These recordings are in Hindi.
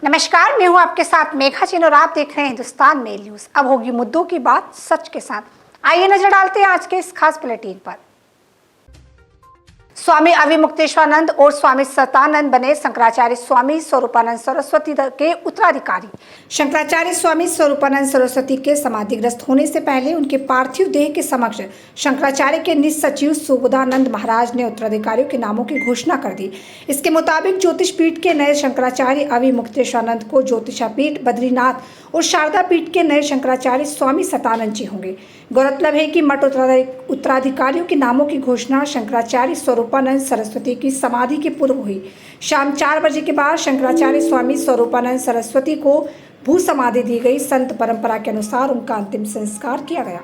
नमस्कार, मैं हूं आपके साथ मेघा चीन और आप देख रहे हैं हिंदुस्तान मेल न्यूज। अब होगी मुद्दों की बात सच के साथ। आइए नजर डालते हैं आज के इस खास बुलेटिन पर। स्वामी अविमुक्तेश्वरानंद और स्वामी सतानंद बने शंकराचार्य स्वामी स्वरूपानंद सरस्वती के उत्तराधिकारी। शंकराचार्य स्वामी स्वरूपानंद सरस्वती के समाधिग्रस्त होने से पहले उनके पार्थिव देह के समक्ष शंकराचार्य के निज सचिव सुबोधानंद महाराज ने उत्तराधिकारियों के नामों की घोषणा कर दी। इसके मुताबिक ज्योतिष पीठ के नए शंकराचार्य अविमुक्तेश्वरानंद को ज्योतिषापीठ बद्रीनाथ और शारदा पीठ के नए शंकराचार्य स्वामी सतानंद जी होंगे। गौरतलब है कि मठ उत्तराधिकारियों के नामों की घोषणा शंकराचार्य स्वरूपानंद सरस्वती की समाधि के पूर्व हुई। शाम 4 बजे के बाद शंकराचार्य स्वामी स्वरूपानंद सरस्वती को भू समाधि दी गई। संत परंपरा के अनुसार उनका अंतिम संस्कार किया गया।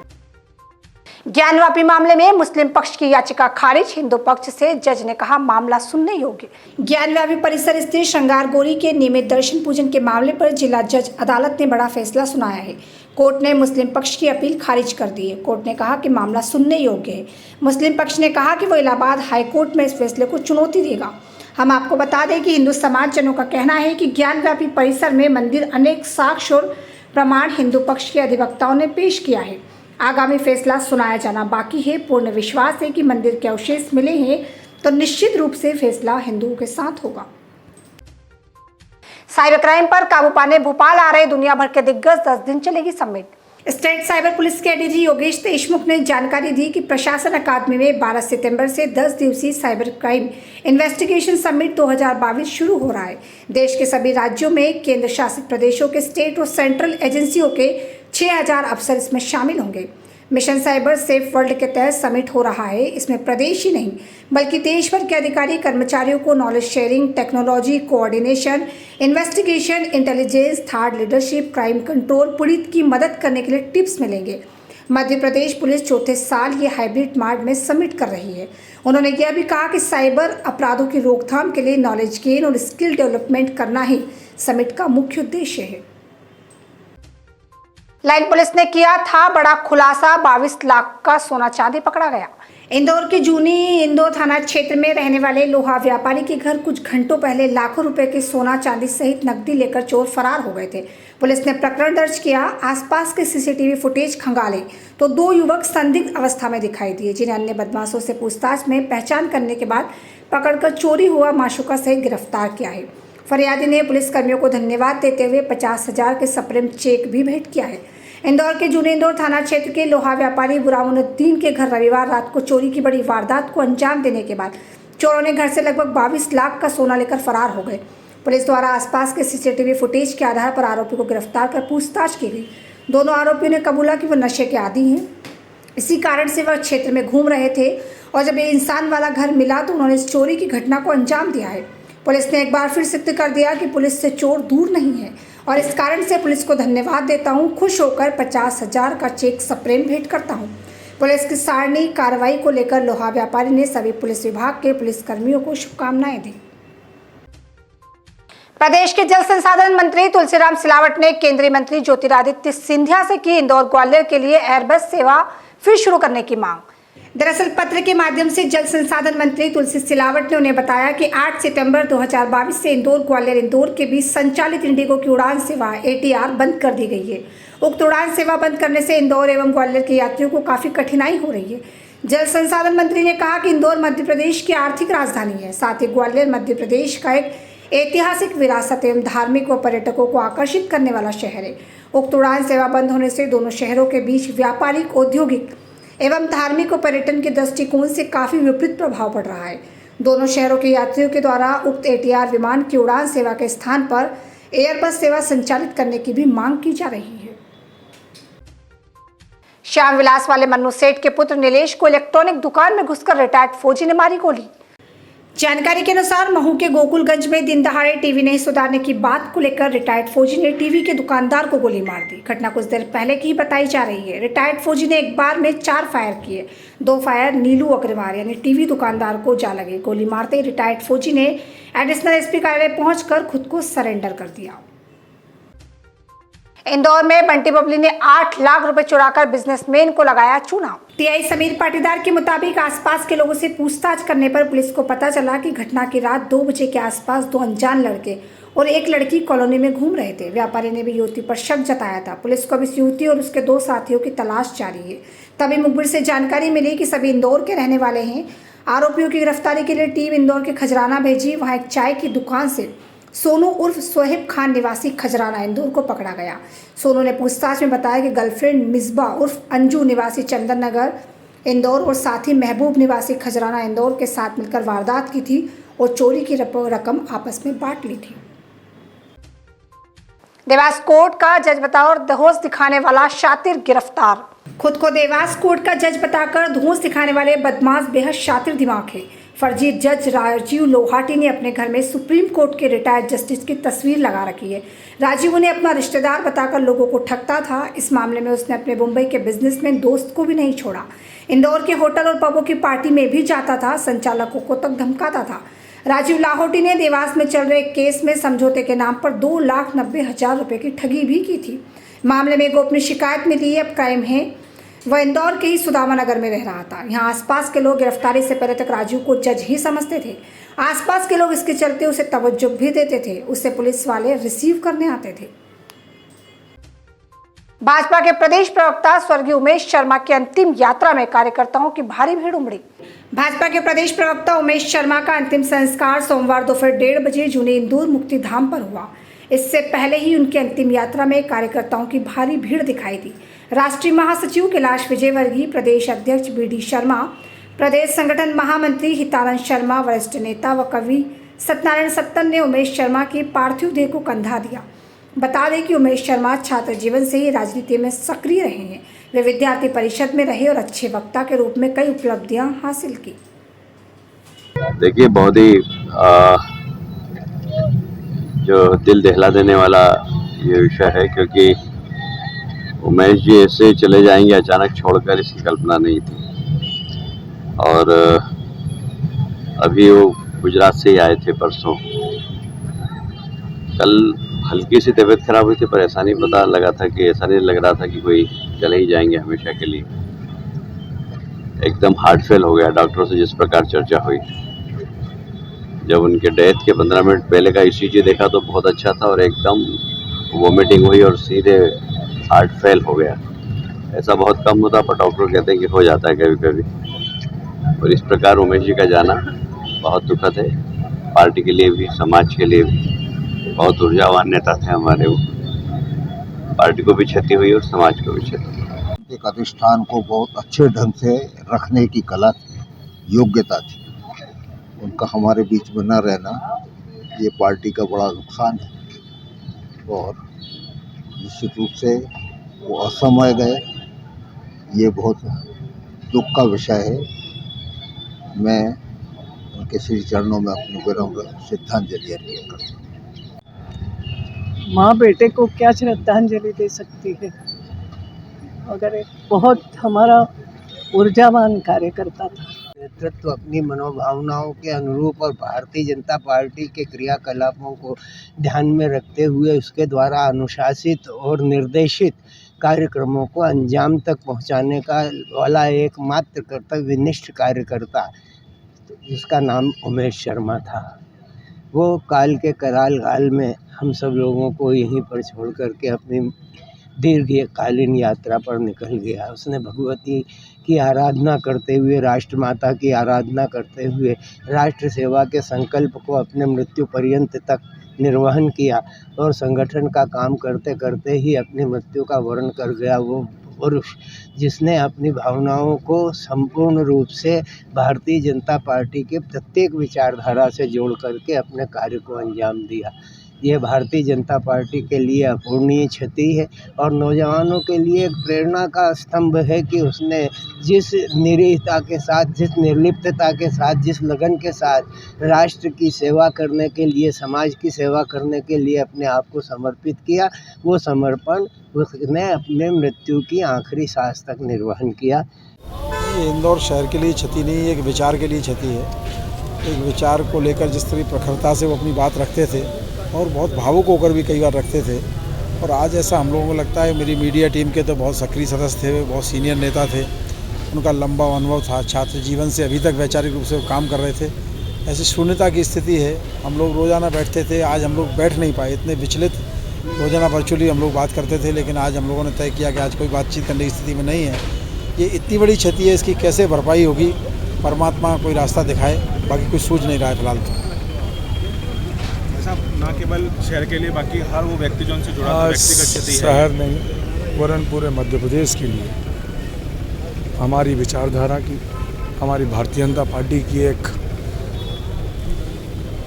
ज्ञानवापी मामले में मुस्लिम पक्ष की याचिका खारिज। हिंदू पक्ष से जज ने कहा मामला सुनने योग्य। ज्ञानवापी परिसर स्थित श्रृंगार गौरी के नियमित दर्शन पूजन के मामले पर जिला जज अदालत ने बड़ा फैसला सुनाया है। कोर्ट ने मुस्लिम पक्ष की अपील खारिज कर दी है। कोर्ट ने कहा कि मामला सुनने योग्य है। मुस्लिम पक्ष ने कहा कि वो इलाहाबाद हाईकोर्ट में इस फैसले को चुनौती देगा। हम आपको बता दें कि हिंदू समाज जनों का कहना है कि ज्ञानवापी परिसर में मंदिर अनेक साक्ष्य और प्रमाण हिंदू पक्ष के अधिवक्ताओं ने पेश किया है। आगामी फैसला सुनाया जाना बाकी है। पूर्ण विश्वास है कि मंदिर के अवशेष मिले हैं तो निश्चित रूप से फैसला हिंदुओं के साथ होगा। साइबर क्राइम पर काबू पाने भोपाल आ रहे दुनिया भर के दिग्गज 10 दिन चलेगी समिट। स्टेट साइबर पुलिस के एडीजी योगेश देशमुख ने जानकारी दी कि प्रशासन अकादमी में 12 सितंबर से 10 दिवसीय साइबर क्राइम इन्वेस्टिगेशन समिट 2022 शुरू हो रहा है। देश के सभी राज्यों में केंद्र शासित प्रदेशों के स्टेट और सेंट्रल एजेंसियों के 6000 अफसर इसमें शामिल होंगे। मिशन साइबर सेफ वर्ल्ड के तहत समिट हो रहा है। इसमें प्रदेश ही नहीं बल्कि देश भर के अधिकारी कर्मचारियों को knowledge sharing, technology, coordination, investigation, intelligence, thought leadership, crime control, पीड़ित की मदद करने के लिए टिप्स मिलेंगे। मध्य प्रदेश पुलिस चौथे साल ये हाइब्रिड मोड में समिट कर रही है। उन्होंने यह भी कहा कि साइबर अपराधों की रोकथाम के लिए नॉलेज गेन और स्किल डेवलपमेंट करना ही समिट का मुख्य उद्देश्य है। लाइन पुलिस ने किया था बड़ा खुलासा। 22 लाख का सोना चांदी पकड़ा गया। इंदौर के जूनी इंदौर थाना क्षेत्र में रहने वाले लोहा व्यापारी के घर कुछ घंटों पहले लाखों रुपए के सोना चांदी सहित नकदी लेकर चोर फरार हो गए थे। पुलिस ने प्रकरण दर्ज किया। आसपास के सीसीटीवी फुटेज खंगाले तो 2 युवक संदिग्ध अवस्था में दिखाई दिए, जिन्हें अन्य बदमाशों से पूछताछ में पहचान करने के बाद पकड़कर चोरी हुआ माशुका सहित गिरफ्तार किया है। फरियादी ने पुलिसकर्मियों को धन्यवाद देते हुए 50,000 के सप्रेम चेक भी भेंट किया है। इंदौर के जूने इंदौर थाना क्षेत्र के लोहा व्यापारी बुराउनुद्दीन के घर रविवार रात को चोरी की बड़ी वारदात को अंजाम देने के बाद चोरों ने घर से लगभग 22 लाख का सोना लेकर फरार हो गए। पुलिस द्वारा आसपास के सीसीटीवी फुटेज के आधार पर आरोपी को गिरफ्तार कर पूछताछ की गई। दोनों आरोपियों ने कबूला कि वो नशे के आदी हैं। इसी कारण से वह क्षेत्र में घूम रहे थे और जब ये इंसान वाला घर मिला तो उन्होंने इस चोरी की घटना को अंजाम दिया है। पुलिस ने एक बार फिर सिद्ध कर दिया कि पुलिस से चोर दूर नहीं है और इस कारण से पुलिस को धन्यवाद देता हूं। खुश होकर 50,000 का चेक सप्रेम भेंट करता हूं। पुलिस की सारणी कार्रवाई को लेकर लोहा व्यापारी ने सभी पुलिस विभाग के पुलिसकर्मियों को शुभकामनाएं दी। प्रदेश के जल संसाधन मंत्री तुलसीराम सिलावट ने केंद्रीय मंत्री ज्योतिरादित्य सिंधिया से की इंदौर ग्वालियर के लिए एयरबस सेवा फिर शुरू करने की मांग। दरअसल पत्र के माध्यम से जल संसाधन मंत्री तुलसी सिलावट ने उन्हें बताया कि 8 सितंबर 2022 से इंदौर ग्वालियर इंदौर के बीच संचालित इंडिगो की उड़ान सेवा ATR बंद कर दी गई है। उक्त उड़ान सेवा बंद करने से इंदौर एवं ग्वालियर के यात्रियों को काफी कठिनाई हो रही है। जल संसाधन मंत्री ने कहा कि इंदौर मध्य प्रदेश की आर्थिक राजधानी है, साथ ही ग्वालियर मध्य प्रदेश का एक ऐतिहासिक विरासत एवं धार्मिक व पर्यटकों को आकर्षित करने वाला शहर है। उक्त उड़ान सेवा बंद होने से दोनों शहरों के बीच व्यापारिक, औद्योगिक एवं धार्मिक और पर्यटन के दृष्टिकोण से काफी विपरीत प्रभाव पड़ रहा है। दोनों शहरों के यात्रियों के द्वारा उक्त ATR विमान की उड़ान सेवा के स्थान पर एयरबस सेवा संचालित करने की भी मांग की जा रही है। श्याम विलास वाले मन्नू सेठ के पुत्र नीलेश को इलेक्ट्रॉनिक दुकान में घुसकर रिटायर्ड फौजी ने मारी गोली। जानकारी के अनुसार महू के गोकुलगंज में दिन दहाड़े टीवी नहीं सुधारने की बात को लेकर रिटायर्ड फौजी ने टीवी के दुकानदार को गोली मार दी। घटना कुछ देर पहले की बताई जा रही है। रिटायर्ड फौजी ने एक बार में 4 फायर किए। 2 फायर नीलू अग्रवाल यानी टीवी दुकानदार को जा लगे। गोली मारते रिटायर्ड फौजी ने एडिशनल SP कार्यालय पहुंचकर खुद को सरेंडर कर दिया। इंदौर में बंटी बबली ने 8 लाख रुपए चुराकर बिजनेसमैन को लगाया चूना। टीआई समीर पाटीदार के मुताबिक आसपास के लोगों से पूछताछ करने पर पुलिस को पता चला कि घटना की रात 2 बजे के आसपास 2 अनजान लड़के और एक लड़की कॉलोनी में घूम रहे थे। व्यापारी ने भी युवती पर शक जताया था। पुलिस को अब इस युवती और उसके 2 साथियों की तलाश जारी है। तभी मुखबिर से जानकारी मिली कि सभी इंदौर के रहने वाले हैं। आरोपियों की गिरफ्तारी के लिए टीम इंदौर के खजराना भेजी। वहां एक चाय की दुकान से सोनू उर्फ सोहेब खान निवासी खजराना इंदौर को पकड़ा गया। सोनू ने पूछताछ में बताया कि गर्लफ्रेंड मिसबा उर्फ अंजू निवासी चंदन नगर इंदौर और साथी महबूब निवासी खजराना इंदौर के साथ मिलकर वारदात की थी और चोरी की रकम आपस में बांट ली थी। देवास कोर्ट का जज बताकर दहोस दिखाने वाला शातिर गिरफ्तार। खुद को देवास कोर्ट का जज बताकर धौंस दिखाने वाले बदमाश बेहद शातिर दिमाग है। फर्जी जज राजीव लोहाटी ने अपने घर में सुप्रीम कोर्ट के रिटायर्ड जस्टिस की तस्वीर लगा रखी है। राजीव उन्हें अपना रिश्तेदार बताकर लोगों को ठगता था। इस मामले में उसने अपने मुंबई के बिजनेसमैन दोस्त को भी नहीं छोड़ा। इंदौर के होटल और पबों की पार्टी में भी जाता था। संचालकों को तक धमकाता था। राजीव लाहौटी ने देवास में चल रहे केस में समझौते के नाम पर 2,90,000 रुपए की ठगी भी की थी। मामले में गोपनीय शिकायत मिली है। अब क्राइम है वह इंदौर के ही सुदामा नगर में रह रहा था। यहाँ आसपास के लोग गिरफ्तारी से पहले तक राजू को जज ही समझते थे। आसपास के लोग इसके चलते उसे तवज्जो भी देते थे। उसे पुलिस वाले रिसीव करने आते थे। भाजपा के प्रदेश प्रवक्ता स्वर्गीय उमेश शर्मा की अंतिम यात्रा में कार्यकर्ताओं की भारी भीड़ उमड़ी। भाजपा के प्रदेश प्रवक्ता उमेश शर्मा का अंतिम संस्कार सोमवार दोपहर 1:30 बजे जूने इंदौर मुक्तिधाम पर हुआ। इससे पहले ही उनकी अंतिम यात्रा में कार्यकर्ताओं की भारी भीड़ दिखाई दी। राष्ट्रीय महासचिव कैलाश विजयवर्गीय, प्रदेश अध्यक्ष BD शर्मा, प्रदेश संगठन महामंत्री हितानंद शर्मा, वरिष्ठ नेता व कवि सत्यनारायण सत्तन ने उमेश शर्मा की पार्थिव देह को कंधा दिया। बता दें कि उमेश शर्मा छात्र जीवन से ही राजनीति में सक्रिय रहे हैं। वे विद्यार्थी परिषद में रहे और अच्छे वक्ता के रूप में कई उपलब्धियां हासिल की। देखिए, बहुत ही जो दिल दहला देने वाला ये विषय है, क्योंकि उमेश जी ऐसे चले जाएंगे अचानक छोड़कर, इसकी कल्पना नहीं थी। और अभी वो गुजरात से ही आए थे परसों। कल हल्की सी तबीयत खराब हुई थी, पर ऐसा नहीं पता लगा था कि ऐसा नहीं लग रहा था कि कोई चले ही जाएंगे हमेशा के लिए। एकदम हार्ट फेल हो गया। डॉक्टरों से जिस प्रकार चर्चा हुई, जब उनके डेथ के 15 मिनट पहले का ECG देखा तो बहुत अच्छा था, और एकदम वोमिटिंग हुई और सीधे हार्ट फेल हो गया। ऐसा बहुत कम होता, पर डॉक्टर कहते हैं कि हो जाता है कभी कभी। और इस प्रकार उमेश जी का जाना बहुत दुखद है। पार्टी के लिए भी, समाज के लिए भी। बहुत ऊर्जावान नेता थे हमारे वो। पार्टी को भी क्षति हुई और समाज को भी क्षति। एक अधिष्ठान को बहुत अच्छे ढंग से रखने की कला थी, योग्यता थी। उनका हमारे बीच में न रहना ये पार्टी का बड़ा नुकसान है। और निश्चित रूप से वो असमय गए, ये बहुत दुख का विषय है। मैं उनके श्री चरणों में अपनी विनम्र श्रद्धांजलि अर्पित करता हूँ। माँ बेटे को क्या श्रद्धांजलि दे सकती है, अगर एक बहुत हमारा ऊर्जावान कार्यकर्ता था। नेतृत्व अपनी मनोभावनाओं के अनुरूप और भारतीय जनता पार्टी के क्रियाकलापों को ध्यान में रखते हुए उसके द्वारा अनुशासित और निर्देशित कार्यक्रमों को अंजाम तक पहुंचाने का वाला एकमात्र कर्तव्यनिष्ठ कार्यकर्ता, जिसका नाम उमेश शर्मा था। वो काल के कराल काल में हम सब लोगों को यहीं पर छोड़ करके अपनी दीर्घकालीन यात्रा पर निकल गया। उसने भगवती की आराधना करते हुए, राष्ट्रमाता की आराधना करते हुए राष्ट्र सेवा के संकल्प को अपने मृत्यु पर्यंत तक निर्वहन किया और संगठन का काम करते करते ही अपनी मृत्यु का वर्ण कर गया। वो पुरुष जिसने अपनी भावनाओं को संपूर्ण रूप से भारतीय जनता पार्टी के प्रत्येक विचारधारा से जोड़ करके अपने कार्य को अंजाम दिया। ये भारतीय जनता पार्टी के लिए अपूर्णीय क्षति है और नौजवानों के लिए एक प्रेरणा का स्तंभ है कि उसने जिस निरीहता के साथ, जिस निर्लिप्तता के साथ, जिस लगन के साथ राष्ट्र की सेवा करने के लिए, समाज की सेवा करने के लिए अपने आप को समर्पित किया, वो समर्पण उसने अपने मृत्यु की आखिरी सांस तक निर्वहन किया। ये इंदौर शहर के लिए क्षति नहीं, एक विचार के लिए क्षति है। एक विचार को लेकर जिस तरह प्रखरता से वो अपनी बात रखते थे और बहुत भावुक होकर भी कई बार रखते थे, और आज ऐसा हम लोगों को लगता है, मेरी मीडिया टीम के तो बहुत सक्रिय सदस्य थे, बहुत सीनियर नेता थे, उनका लंबा अनुभव था छात्र जीवन से, अभी तक वैचारिक रूप से वो काम कर रहे थे। ऐसी शून्यता की स्थिति है, हम लोग रोज़ाना बैठते थे, आज हम लोग बैठ नहीं पाए, इतने विचलित, रोज़ाना वर्चुअली हम लोग बात करते थे, लेकिन आज हम लोगों ने तय किया कि आज कोई बातचीत करने की स्थिति में नहीं है। ये इतनी बड़ी क्षति है, इसकी कैसे भरपाई होगी, परमात्मा कोई रास्ता दिखाए, बाकी कुछ सूझ नहीं रहा है फिलहाल तो। ऐसा ना केवल शहर के लिए, बाकी हर वो व्यक्ति जो उनसे जुड़ा था, व्यक्तिगत क्षति है। शहर नहीं, वरन पूरे मध्य प्रदेश के लिए हमारी विचारधारा की, हमारी भारतीय जनता पार्टी की एक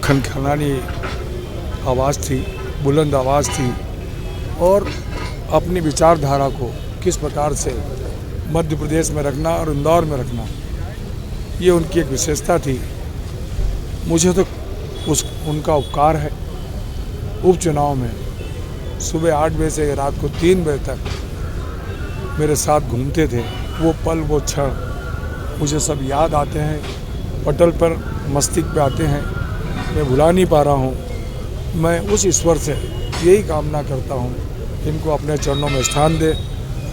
खनखनानी आवाज़ थी, बुलंद आवाज़ थी, और अपनी विचारधारा को किस प्रकार से मध्य प्रदेश में रखना और इंदौर में रखना, ये उनकी एक विशेषता थी। मुझे तो उनका उपकार है। उपचुनाव में सुबह 8 बजे से रात को 3 बजे तक मेरे साथ घूमते थे, वो पल, वो क्षण मुझे सब याद आते हैं, पटल पर मस्तिष्क पे आते हैं, मैं भुला नहीं पा रहा हूँ। मैं उस ईश्वर से यही कामना करता हूँ, इनको अपने चरणों में स्थान दे,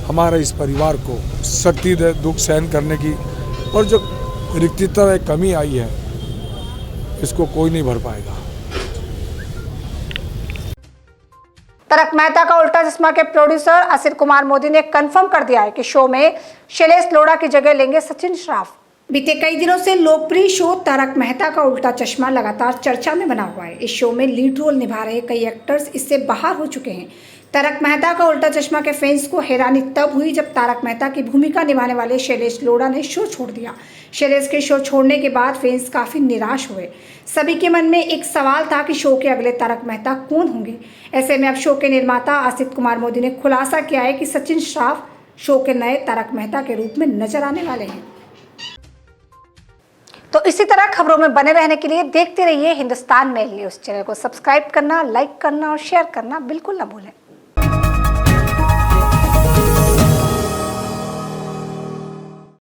हमारे इस परिवार को शक्ति दे दुख सहन करने की, और जो रिक्तता एक कमी आई है, इसको कोई नहीं भर पाएगा। तारक मेहता का उल्टा चश्मा के प्रोड्यूसर असित कुमार मोदी ने कंफर्म कर दिया है कि शो में शैलेश लोढ़ा की जगह लेंगे सचिन श्रॉफ। बीते कई दिनों से लोकप्रिय शो तारक मेहता का उल्टा चश्मा लगातार चर्चा में बना हुआ है। इस शो में लीड रोल निभा रहे कई एक्टर्स इससे बाहर हो चुके हैं। तारक मेहता का उल्टा चश्मा के फैंस को हैरानी तब हुई जब तारक मेहता की भूमिका निभाने वाले शैलेश लोढ़ा ने शो छोड़ दिया। शैलेश के शो छोड़ने के बाद फैंस काफी निराश हुए। सभी के मन में एक सवाल था कि शो के अगले तारक मेहता कौन होंगे। ऐसे में अब शो के निर्माता असित कुमार मोदी ने खुलासा किया है कि सचिन श्रॉफ शो के नए तारक मेहता के रूप में नजर आने वाले हैं। तो इसी तरह खबरों में बने रहने के लिए देखते रहिए हिंदुस्तान मेल न्यूज। चैनल को सब्सक्राइब करना, लाइक करना और शेयर करना बिल्कुल न भूलें।